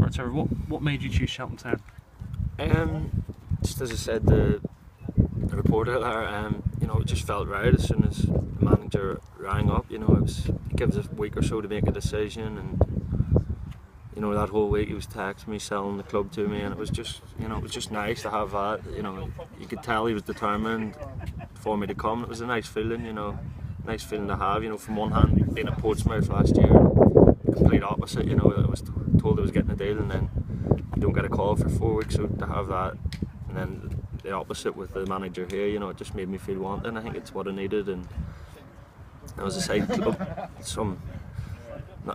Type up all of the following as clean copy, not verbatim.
Right, Trevor, what made you choose Cheltenham Town? Just as I said, the reporter there, it just felt right as soon as the manager rang up. It gives a week or so to make a decision, and that whole week he was texting me, selling the club to me, and it was just nice to have that. You could tell he was determined for me to come. It was a nice feeling, nice feeling to have. From one hand, being at Portsmouth last year, the complete opposite. I was told I was getting a deal, and then you don't get a call for 4 weeks. So to have that, and then the opposite with the manager here, it just made me feel wanted. I think it's what I needed, and as I say, some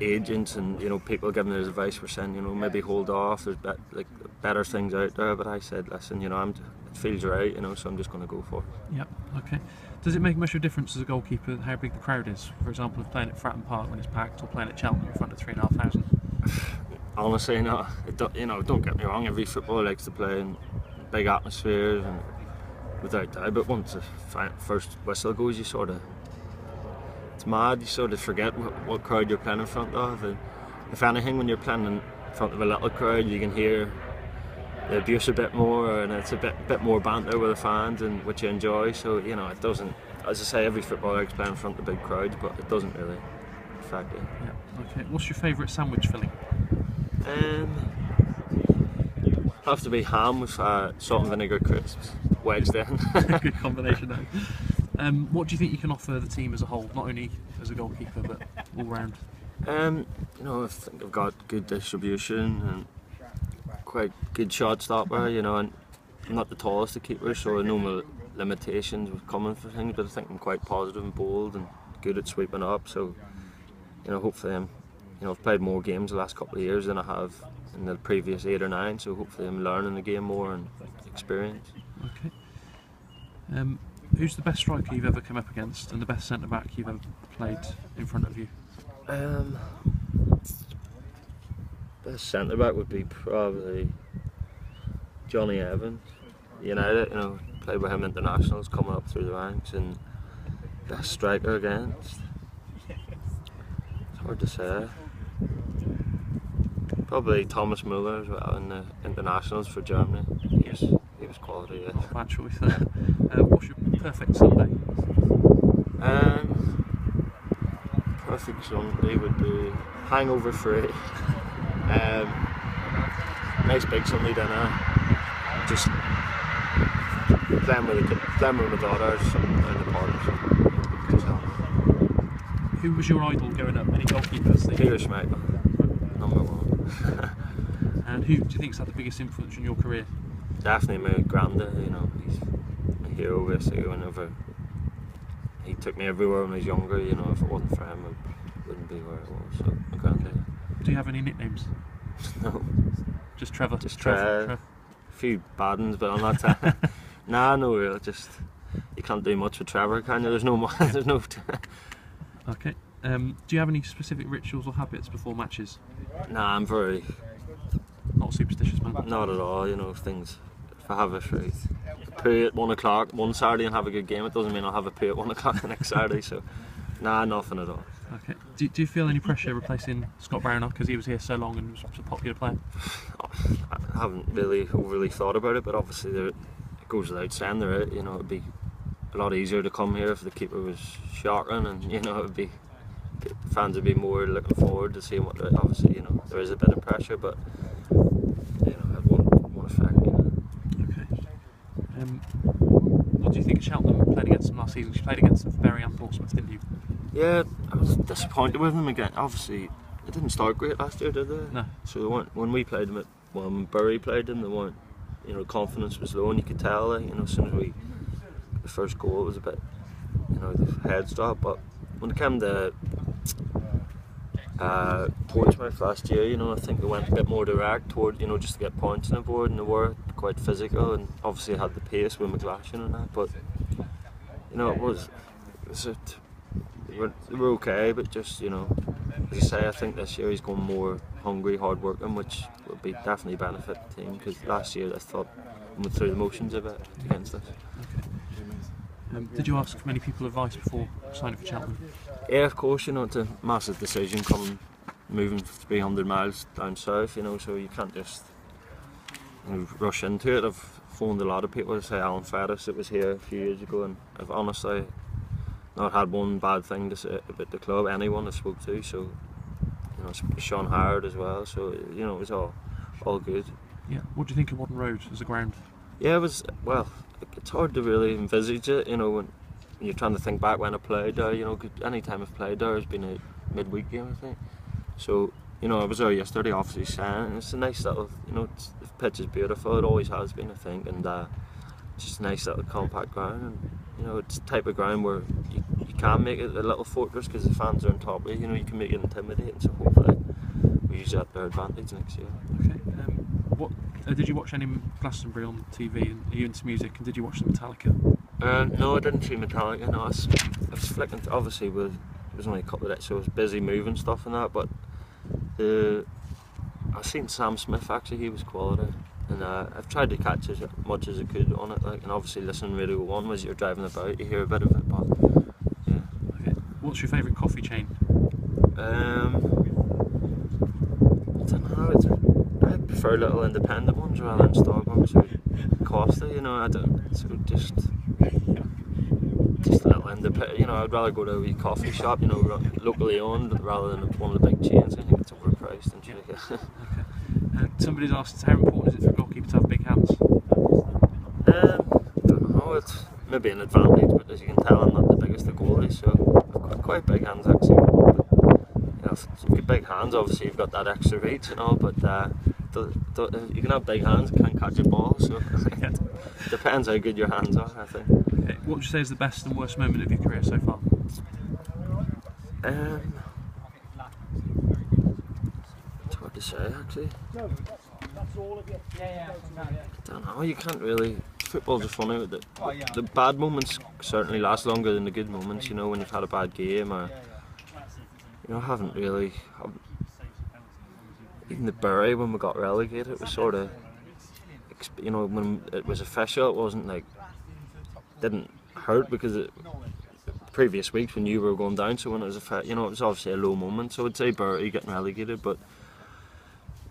agents and people giving us advice were saying maybe hold off. There's better things out there, but I said, listen, it feels right, so I'm just going to go for it. Yep. Okay. Does it make much of a difference as a goalkeeper how big the crowd is? For example, if playing at Fratton Park when it's packed, or playing at Cheltenham in front of 3,500? Honestly, no. Don't get me wrong. Every footballer likes to play in big atmospheres, and without doubt. But once the first whistle goes, it's mad. You sort of forget what crowd you're playing in front of. And if anything, when you're playing in front of a little crowd, you can hear the abuse a bit more, and it's a bit more banter with the fans, and which you enjoy. So it doesn't. As I say, every footballer likes playing in front of big crowds, but it doesn't really affect it. Yeah. Okay. What's your favourite sandwich filling? Have to be ham with salt and vinegar crisps wedged in. Good combination though. What do you think you can offer the team as a whole, not only as a goalkeeper but all round? I think I've got good distribution and quite good shot stopper. And I'm not the tallest of keepers, so I know my limitations with coming for things. But I think I'm quite positive and bold and good at sweeping up. So hopefully I've played more games the last couple of years than I have in the previous 8 or 9, so hopefully I'm learning the game more and experience. Okay. Who's the best striker you've ever come up against, and the best centre-back you've ever played in front of you? Best centre-back would be probably Johnny Evans, United. Played with him internationals coming up through the ranks, and best striker against. It's hard to say. Probably Thomas Muller as well in the internationals for Germany. He was quality. Yeah. Bad choice there. What's your perfect Sunday? Perfect Sunday would be hangover free. Nice big Sunday dinner. Just playing with my daughters in the park. Who was your idol growing up? Any goalkeepers? Peter Schmeichel, number 1. And who do you think has had the biggest influence in your career? Definitely my granddad. He's a hero. Basically, whenever he took me everywhere when I was younger. If it wasn't for him, I wouldn't be where I was. So my granddad. Do you have any nicknames? No. Just Trevor. Just Trevor. A few bad ones, but I'm not. Nah, no real. Just you can't do much with Trevor, can you? There's no more. There's no. Okay. Do you have any specific rituals or habits before matches? Nah, I'm very. Not a superstitious man? Not at all. Things. If I have a poo at 1 o'clock one Saturday and have a good game, it doesn't mean I'll have a poo at 1 o'clock the next Saturday. So, nah, nothing at all. Okay. Do you feel any pressure replacing Scott Brownell because he was here so long and was a popular player? I haven't really overly thought about it, but obviously it goes without saying there. It'd be a lot easier to come here if the keeper was shocking, and fans would be more looking forward to seeing what. Obviously, there is a bit of pressure, but it won't affect me. Okay. What do you think of Cheltenham? Played against them last season. You played against them for Bury and Portsmouth, didn't you? Yeah, I was disappointed with them again. Obviously, it didn't start great last year, did they? No. So they weren't, when we played them, when Bury played them, they weren't. Confidence was low, and you could tell. As soon as the first goal was a bit, the head stop. But when it came to Portsmouth last year, I think they went a bit more direct toward, just to get points on the board, and they were quite physical, and obviously had the pace with McGlashan and that. But they were okay, but just as I say, I think this year he's going more hungry, hard working, which will be definitely benefit the team, because last year I thought we went through the motions a bit against us. Okay. Did you ask many people advice before signing for Cheltenham? Yeah, of course. It's a massive decision coming moving 300 miles down south, you know, so you can't just rush into it. I've phoned a lot of people, say Alan Faddis that was here a few years ago, and I've honestly not had one bad thing to say about the club, anyone I've spoke to, so, you know, Sean Howard as well, so, you know, it was all good. Yeah, what do you think of Modern Road as a ground? Yeah, it was, well, it's hard to really envisage it, you know, when you're trying to think back when I played there, you know, 'cause any time I've played there has been a midweek game, I think. So, you know, I was there yesterday, obviously saying, and it's a nice little, you know, the pitch is beautiful, it always has been, I think, and just a nice little compact ground, and, you know, it's the type of ground where you can make it a little fortress because the fans are on top of it, you know, you can make it intimidating, so hopefully we use that to our advantage next year. Okay, what did you watch any Glastonbury on TV, and are you into music, and did you watch the Metallica? No, I didn't see Metallica, no, I was flicking, obviously it was only a couple of days, so I was busy moving stuff and that, but I've seen Sam Smith actually, he was quality, and I've tried to catch as much as I could on it, like, and obviously listening to Radio 1 as you're driving about, you hear a bit of it, but yeah. Okay. What's your favourite coffee chain? I don't know, I prefer little independent ones rather than Starbucks or Costa, you know, I don't, so just a little independent, you know, I'd rather go to a wee coffee shop, you know, locally owned rather than one of the big chains. I think it's overpriced and shit. Okay. Somebody's asked, how important is it for a goalkeeper to have big hands? I don't know, it's maybe an advantage, but as you can tell, I'm not the biggest of goalies, so I've got quite big hands actually. But, you know, if you've got big hands, obviously you've got that extra reach and all, but you can have big hands, can't catch a ball, so it depends how good your hands are, I think. Okay. What would you say is the best and worst moment of your career so far? It's hard to say actually. I don't know, you can't really, football's just funny with the bad moments certainly last longer than the good moments, you know, when you've had a bad game, or, you know, I haven't really, even the Bury when we got relegated, it was sort of, you know, when it was official, it wasn't like, didn't hurt because previous weeks when you were going down, so when it was you know, it was obviously a low moment, so I'd say Bury getting relegated, but,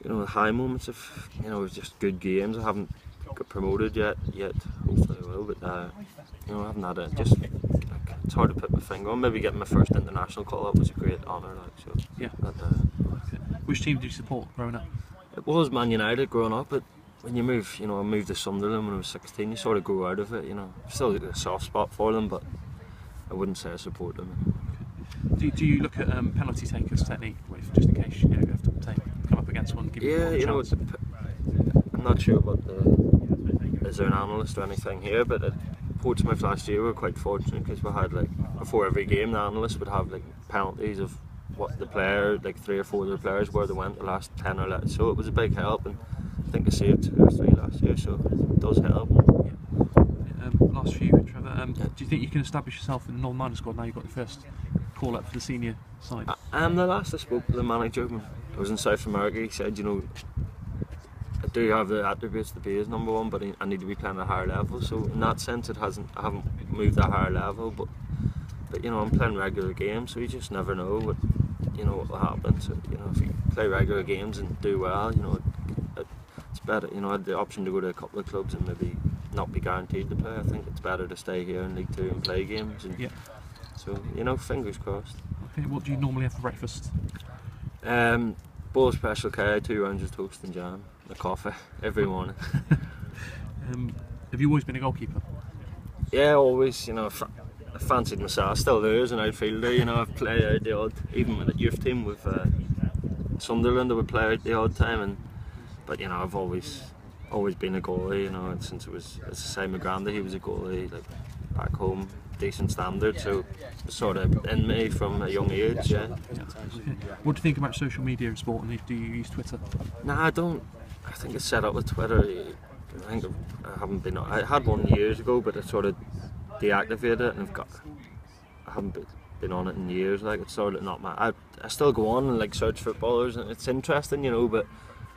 you know, the high moments of, you know, it was just good games. I haven't got promoted yet, hopefully I will, but, you know, I haven't had it, just, it's hard to put my finger on. Maybe getting my first international call up was a great honour, like, so. Yeah. But, okay. Which team did you support growing up? It was Man United growing up, but when you move, you know, I moved to Sunderland when I was 16, you sort of grow out of it, you know. Still got a soft spot for them, but I wouldn't say I support them. Okay. Do you look at penalty takers technique, just in case, you know, you have to come up against one? Give Yeah, you know, I'm not sure about is there an analyst or anything here, but at Portsmouth last year we were quite fortunate because we had, like, before every game the analyst would have, like, penalties of what the player, like 3 or 4 of the players, where they went the last 10 or 11, so it was a big help, and I think I saved 2 or 3 last year, so it does help. Last few, Trevor, do you think you can establish yourself in the Northern Minor squad now you've got the first call up for the senior side? The last I spoke to the manager when I was in South America, he said, you know, I do have the attributes to be his number one, but I need to be playing at a higher level, so in that sense I haven't moved to a higher level, but you know, I'm playing regular games, so you just never know what will happen. So, you know, if you play regular games and do well, you know, it's better. You know, I had the option to go to a couple of clubs and maybe not be guaranteed to play. I think it's better to stay here in League 2 and play games. And so, you know, fingers crossed. Okay, what do you normally have for breakfast? Bowl of Special K, 2 rounds of toast and jam, a coffee every morning. Have you always been a goalkeeper? Yeah, always. You know, I fancied myself. I still do as an outfielder. You know, I've played out the odd, even with the youth team with Sunderland, I would play out the odd time. But you know, I've always been a goalie. You know, since it was, as I say, my granddad, he was a goalie, like back home, decent standard. So it's sort of in me from a young age. Yeah. What do you think about social media in sport? And do you use Twitter? Nah, I don't. I think it's set up with Twitter. I think I haven't been. I had one years ago, but I sort of deactivated it, and I haven't been on it in years. Like, it's sort of not my. I still go on and like search footballers, and it's interesting, you know. But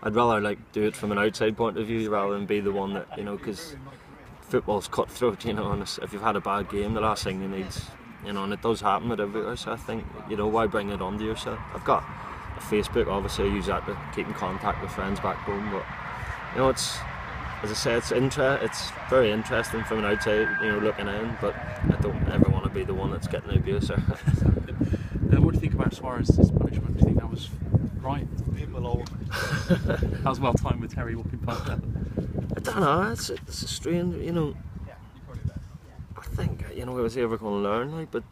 I'd rather like do it from an outside point of view rather than be the one that, you know, because football's cutthroat, you know. And if you've had a bad game, the last thing you need, you know, and it does happen at everywhere. So I think, you know, why bring it onto yourself? I've got Facebook, obviously I use that to keep in contact with friends back home. But you know, it's, as I say, it's very interesting from an outside, you know, looking in. But I don't ever want to be the one that's getting the abuse. What do you think about Suarez's punishment? Do you think that was right? That was well timed with Terry walking past that. I don't know. It's a strange, you know. I think, you know, was he ever going to learn? Like, but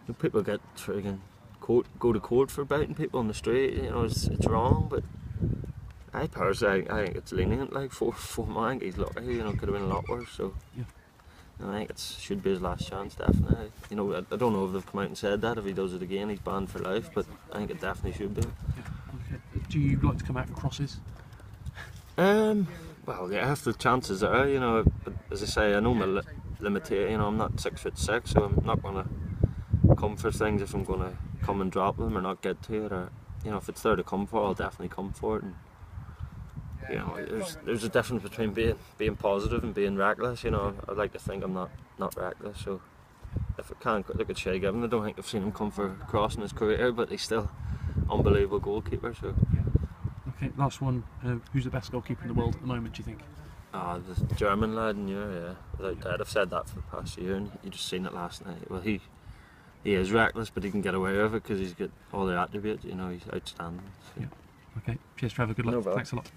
you know, people get friggin' go to court for biting people on the street. You know, it's wrong. But I personally, I think it's lenient. Like for I think he's lucky. You know, could have been a lot worse. So Yeah. I think it should be his last chance, definitely. You know, I don't know if they've come out and said that. If he does it again, he's banned for life. But I think it definitely should be. Yeah. Okay. Do you like to come out for crosses? Well, yeah, if the chances are, you know, but as I say, I know my limitation. You know, I'm not 6'6", so I'm not going to come for things if I'm going to come and drop them or not get to it, or you know, if it's there to come for, I'll definitely come for it. And you know, there's a difference between being positive and being reckless. You know, I'd like to think I'm not reckless. So if it can't look at Shay Given, I don't think I've seen him come for a cross in his career, but he's still unbelievable goalkeeper. So. Okay, last one. Who's the best goalkeeper in the world at the moment, do you think? The German lad in Europe, yeah. Without doubt, I've said that for the past year, and you just seen it last night. Well, he is reckless, but he can get away with it because he's got all the attributes. You know, he's outstanding. So. Yeah. Okay. Cheers, Trevor. Good luck. No problem. Thanks a lot.